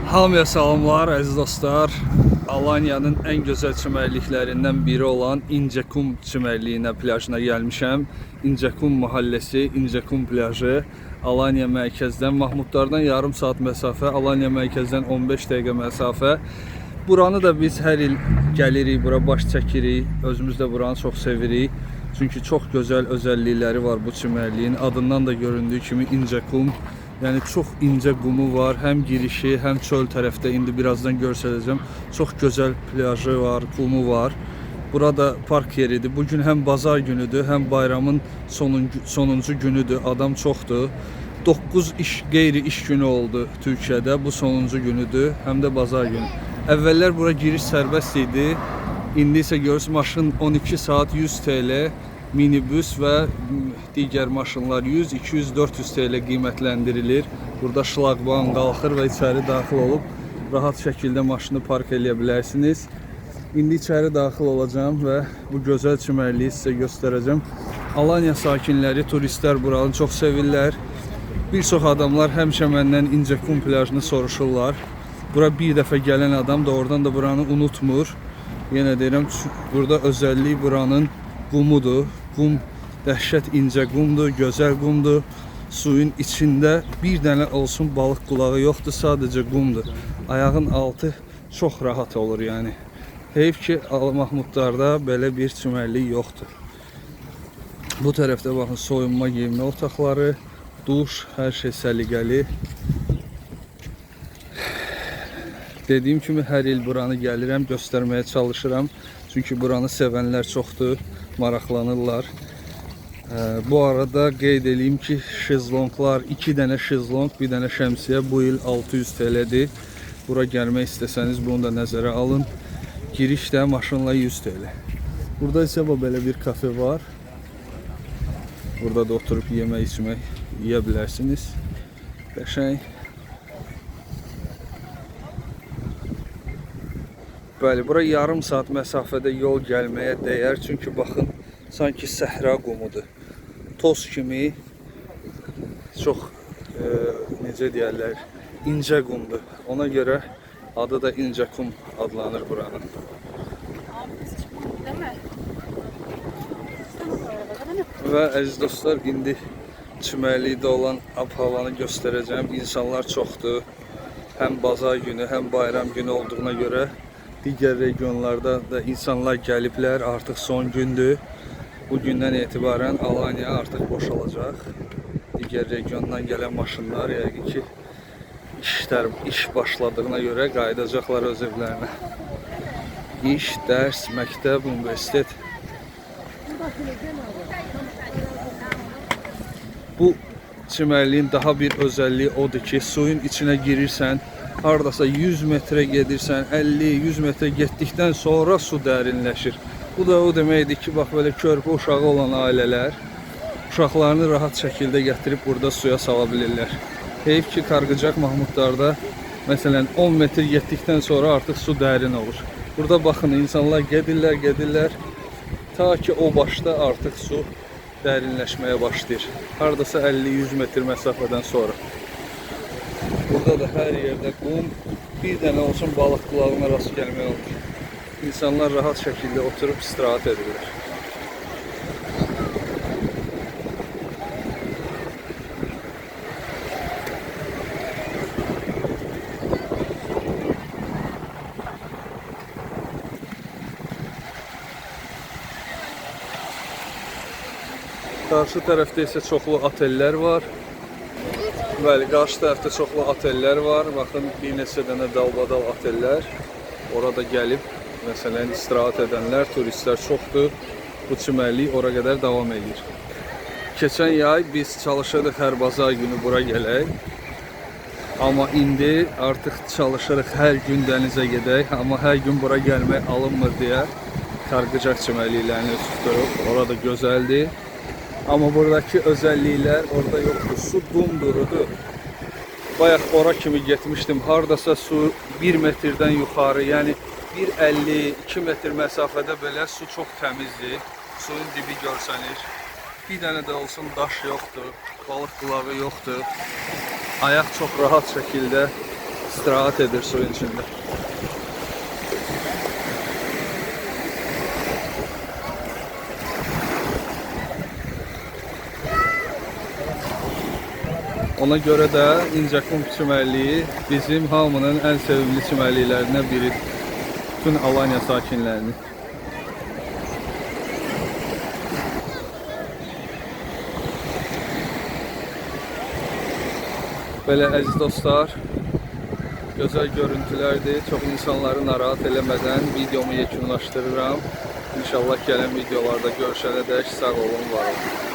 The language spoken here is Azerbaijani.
Hamıya salamlar, əziz dostlar. Alanya'nın ən gözəl çimərliklərindən biri olan İncəkum çimərliyinə, plajına gəlmişəm. İncəkum mahəlləsi, İncəkum plajı. Alanya mərkəzdən, Mahmudlardan yarım saat məsafə, Alanya mərkəzdən 15 dəqiqə məsafə. Buranı da biz hər il gəlirik, bura baş çəkirik. Özümüz də buranı çox sevirik. Çünki çox gözəl özəllikləri var bu çimərliyin. Adından da göründüyü kimi İncəkum. Yani çok ince qumu var, hem girişi hem çöl tərəfdə. İndi birazdan göstərəcəm. Çok güzel plajı var, qumu var. Burada park yeridir. Bugün hem bazar günüdür, hem bayramın sonuncu günüdür. Adam çoxdur. 9 qeyri iş günü oldu Türkiyədə. Bu sonuncu günüdür, hem de bazar günü. Əvvəllər bura giriş sərbəst idi. İndi isə görürsünüz maşın 12 saat 100 TL. Minibüs və digər maşınlar 100, 200, 400 TL qiymətləndirilir. Burada şlaqban qalxır və içəri daxil olub rahat şəkildə maşını park edə bilərsiniz. İndi içəri daxil olacağım və bu gözəl çimərliyi sizə göstərəcəm. Alanya sakinləri, turistlər buranı çox sevirlər. Bir çox adamlar həmişə məndən İncəkum plajını soruşurlar. Bura bir dəfə gələn adam da oradan da buranı unutmur. Yenə deyirəm, burada özəlliyi buranın qumudur. Qum dəhşət incə qumdur, gözəl qumdur. Suyun içində bir dənə olsun balıq qulağı yoxdur, sadəcə qumdur. Ayağın altı çox rahat olur yəni. Heyf ki, Mahmudlarda belə bir çimərlik yoxdur. Bu tərəfdə baxın, soyunma geyinmə otaqları, duş, hər şey səliqəli. Dediyim kimi hər il buranı gəlirəm, göstərməyə çalışıram. Çünki buranı sevənlər çoxdur, maraqlanırlar. Bu arada qeyd edeyim ki, şezlonglar, 2 dənə şezlong, bir dənə şəmsiyə bu il 600 TL'dir. Bura gəlmək istəsəniz bunu da nəzərə alın. Giriş də maşınla 100 TL. Burada isə belə bir kafe var. Burada da oturub yemək içmək yeyə bilərsiniz. Qəşəng. Bəli, bura yarım saat məsafədə yol gəlməyə dəyər. Çünki baxın, sanki səhra qumudur. Toz kimi çox, necə deyərlər, incə qumdur. Ona görə adı da İncəkum adlanır buranın. Və əziz dostlar, indi çimərlikdə olan ab-havanı göstərəcəm. İnsanlar çoxdur. Həm bazar günü, həm bayram günü olduğuna görə digər regionlarda da insanlar gəliblər. Artıq son gündür. Bugündən etibarən Alanya artıq boşalacaq. Digər regiondan gələn maşınlar yəqin ki iş başladığına görə qayıdacaqlar öz evlərinə. İş, dərs, məktəb, universitet. Bu çimərliyin daha bir özəlliyi odur ki, suyun içinə girirsən, hardasa 100 metre gedirsən, 50-100 metre getdikdən sonra su dərinləşir. Bu da o deməkdir ki, bax belə körpə uşağı olan ailələr uşaqlarını rahat şəkildə gətirib burada suya sala bilirlər. Heyf ki, Qarqıcaq Mahmudlarda məsələn 10 metr getdikdən sonra artıq su dərin olur. Burada baxın, insanlar gedirlər, ta ki o başda artıq su dərinləşməyə başlayır. Hardasa 50-100 metr məsafədən sonra. Burada da hər yerdə qum, bir dənə olsun balıq qulağına rast gəlmək olur. İnsanlar rahat şəkildə oturub istirahət edirlər. Qarşı tərəfdə isə çoxlu otellər var. Bəli, qarşı tərəfdə çoxlu otellər var. Baxın, bir neçə dənə dalbadal otellər. Orada gəlib, məsələn, istirahət edənlər, turistlər çoxdur. Bu çimərlik ora qədər davam edir. Keçən yay biz çalışırdıq hər bazar günü bura gələk. Amma indi artıq çalışırıq hər gün dənizə gedək. Amma hər gün bura gəlmək alınmır deyə Qarqıcaq çimərliklərini tutduruq. Orada gözəldir. Amma buradakı özəlliklər orada yoxdur. Su dumdurudur. Bayaq ora kimi getmişdim. Hardasa su 1 metrdən yuxarı, yəni 1,50-2 metr məsafədə belə su çox təmizdir. Suyun dibi görsənir. Bir dənə də olsun daş yoxdur. Balıq qulağı yoxdur. Ayaq çox rahat şəkildə istirahət edir suyun içində. Ona görə də İncəkum çimərliyi bizim hamının ən sevimli çimərliklərindən biridir. Bütün Alanya sakinlərinin. Belə əziz dostlar, gözəl görüntülərdir. Çox insanları narahat eləmədən videomu yekunlaşdırıram. İnşallah gələn videolarda görüşənədək sağ olun, var olun.